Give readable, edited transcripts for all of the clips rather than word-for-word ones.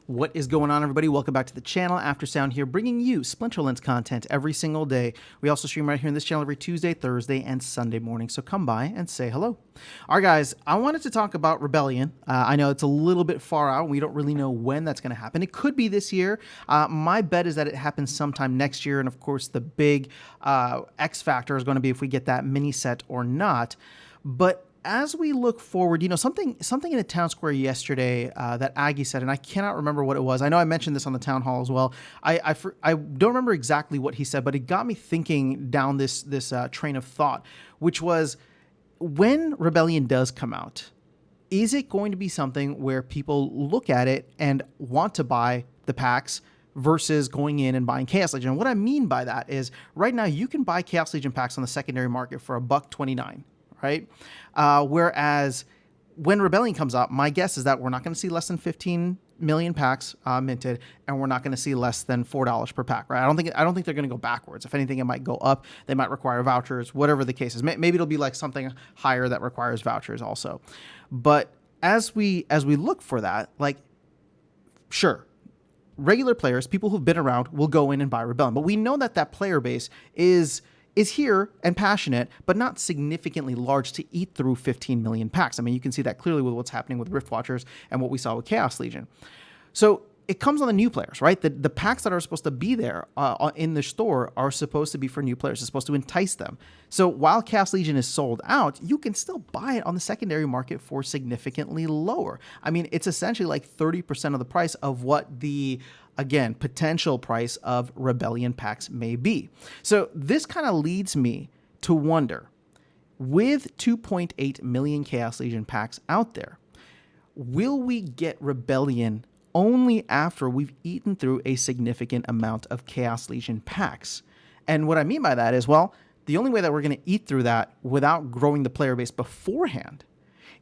What is going on, everybody? Welcome back to the channel. Aftersound here, bringing you Splinterlands content every single day. We also stream right here in this channel every Tuesday, Thursday, and Sunday morning, so come by and say hello. All right, guys, I wanted to talk about Rebellion. I know it's a little bit far out. We don't really know when that's going to happen. It could be this year. My bet is that it happens sometime next year, and of course, the big X factor is going to be if we get that mini set or not. But as we look forward, you know, something in the town square yesterday that Aggie said, and I cannot remember what it was. I know I mentioned this on the town hall as well. I don't remember exactly what he said, but it got me thinking down this train of thought, which was, when Rebellion does come out, is it going to be something where people look at it and want to buy the packs versus going in and buying Chaos Legion? And what I mean by that is, right now you can buy Chaos Legion packs on the secondary market for $1.29. Right? Whereas when Rebellion comes out, my guess is that we're not going to see less than 15 million packs minted, and we're not going to see less than $4 per pack. Right? I don't think they're going to go backwards. If anything, it might go up. They might require vouchers, whatever the case is. Maybe it'll be like something higher that requires vouchers also. But as we look for that, like, sure, regular players, people who've been around, will go in and buy Rebellion. But we know that player base is here and passionate, but not significantly large to eat through 15 million packs. I mean, you can see that clearly with what's happening with Rift Watchers and what we saw with Chaos Legion. So it comes on the new players, right? The packs that are supposed to be there in the store are supposed to be for new players. It's supposed to entice them. So while Chaos Legion is sold out, you can still buy it on the secondary market for significantly lower. I mean, it's essentially like 30% of the price of what the, again, potential price of Rebellion packs may be. So this kind of leads me to wonder, with 2.8 million Chaos Legion packs out there, will we get Rebellion only after we've eaten through a significant amount of Chaos Legion packs? And what I mean by that is, well, the only way that we're going to eat through that without growing the player base beforehand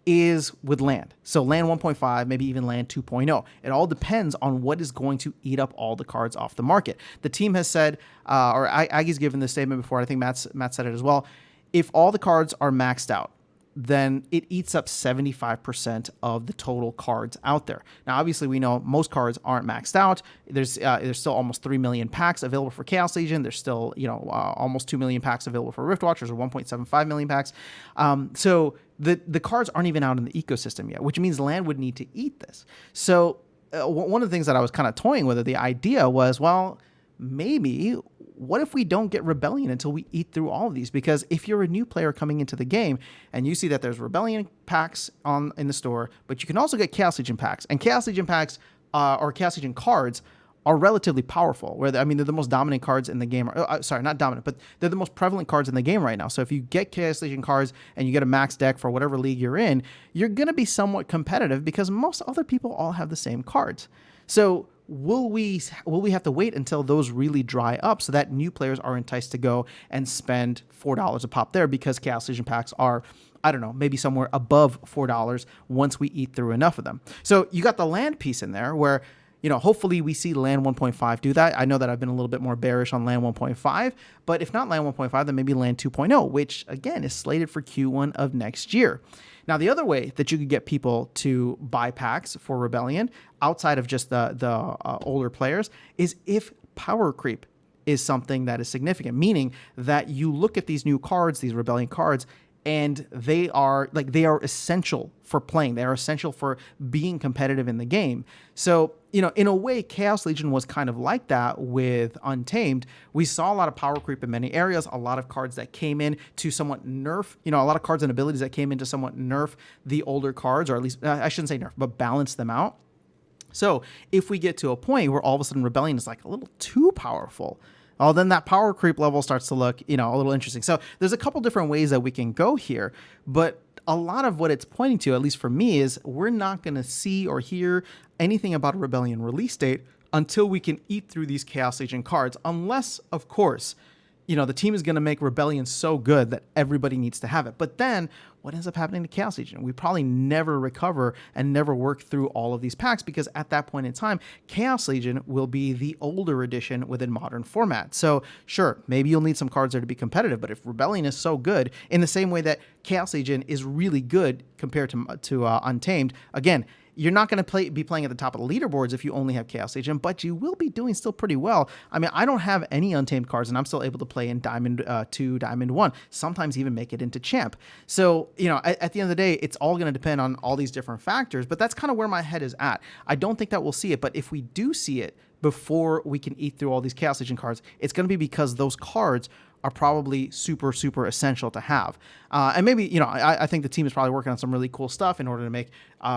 is with land. So land 1.5, maybe even land 2.0. It all depends on what is going to eat up all the cards off the market. The team has said, or Aggie's given this statement before, I think Matt said it as well, if all the cards are maxed out, then it eats up 75% of the total cards out there. Now, obviously, we know most cards aren't maxed out. There's still almost 3 million packs available for Chaos Legion. There's still, almost 2 million packs available for Rift Watchers, or 1.75 million packs. So the cards aren't even out in the ecosystem yet, which means land would need to eat this. So one of the things that I was kind of toying with, the idea was, well, maybe what if we don't get Rebellion until we eat through all of these? Because if you're a new player coming into the game and you see that there's Rebellion packs in the store, but you can also get Chaos Legion packs, and Chaos Legion packs or Chaos Legion cards are relatively powerful. They're the most dominant cards in the game. Sorry, not dominant, but they're the most prevalent cards in the game right now. So if you get Chaos Legion cards and you get a max deck for whatever league you're in, you're going to be somewhat competitive because most other people all have the same cards. So will we have to wait until those really dry up so that new players are enticed to go and spend $4 a pop there, because Chaos Legion packs are, I don't know, maybe somewhere above $4 once we eat through enough of them? So you got the land piece in there where, hopefully we see land 1.5 do that. I know that I've been a little bit more bearish on land 1.5, but if not land 1.5, then maybe land 2.0, which again is slated for Q1 of next year. Now, the other way that you could get people to buy packs for Rebellion outside of just the older players is if power creep is something that is significant, meaning that you look at these new cards, these Rebellion cards, and they are essential for playing. They are essential for being competitive in the game. So, in a way, Chaos Legion was kind of like that with Untamed. We saw a lot of power creep in many areas, a lot of cards that came in to somewhat nerf, a lot of cards and abilities that came in to somewhat nerf the older cards, or at least, I shouldn't say nerf, but balance them out. So if we get to a point where all of a sudden Rebellion is like a little too powerful, well, then that power creep level starts to look, a little interesting. So there's a couple different ways that we can go here, but a lot of what it's pointing to, at least for me, is we're not going to see or hear anything about a Rebellion release date until we can eat through these Chaos Legion cards, unless, of course, the team is going to make Rebellion so good that everybody needs to have it. But then what ends up happening to Chaos Legion? We probably never recover and never work through all of these packs, because at that point in time, Chaos Legion will be the older edition within modern format. So sure, maybe you'll need some cards there to be competitive, but if Rebellion is so good, in the same way that Chaos Legion is really good compared to Untamed, again, you're not going to be playing at the top of the leaderboards if you only have Chaos Agent, but you will be doing still pretty well. I mean, I don't have any Untamed cards, and I'm still able to play in Diamond 2, Diamond 1, sometimes even make it into Champ. So, you know, at the end of the day, it's all going to depend on all these different factors, but that's kind of where my head is at. I don't think that we'll see it, but if we do see it before we can eat through all these Chaos Agent cards, it's going to be because those cards are probably super, super essential to have. And maybe, you know, I think the team is probably working on some really cool stuff in order to make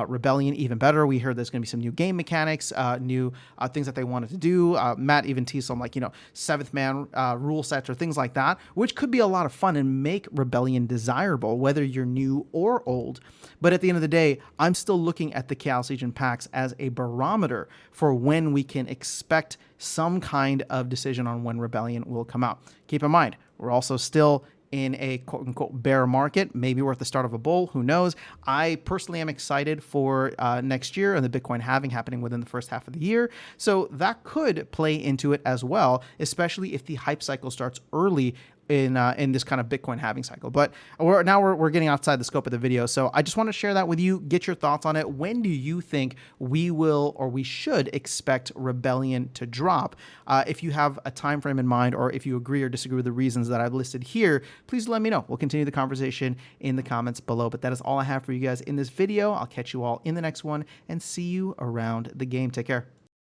Rebellion even better. We heard there's going to be some new game mechanics, new things that they wanted to do. Matt even teased some, like, you know, 7th man rule sets or things like that, which could be a lot of fun and make Rebellion desirable, whether you're new or old. But at the end of the day, I'm still looking at the Chaos Agent packs as a barometer for when we can expect some kind of decision on when Rebellion will come out. Keep in mind, we're also still in a quote-unquote bear market. Maybe we're at the start of a bull. Who knows? I personally am excited for next year and the Bitcoin halving happening within the first half of the year. So that could play into it as well, especially if the hype cycle starts early in this kind of Bitcoin halving cycle. But we're getting outside the scope of the video. So I just want to share that with you, get your thoughts on it. When do you think we will or we should expect Rebellion to drop? If you have a time frame in mind, or if you agree or disagree with the reasons that I've listed here, please let me know. We'll continue the conversation in the comments below. But that is all I have for you guys in this video. I'll catch you all in the next one and see you around the game. Take care.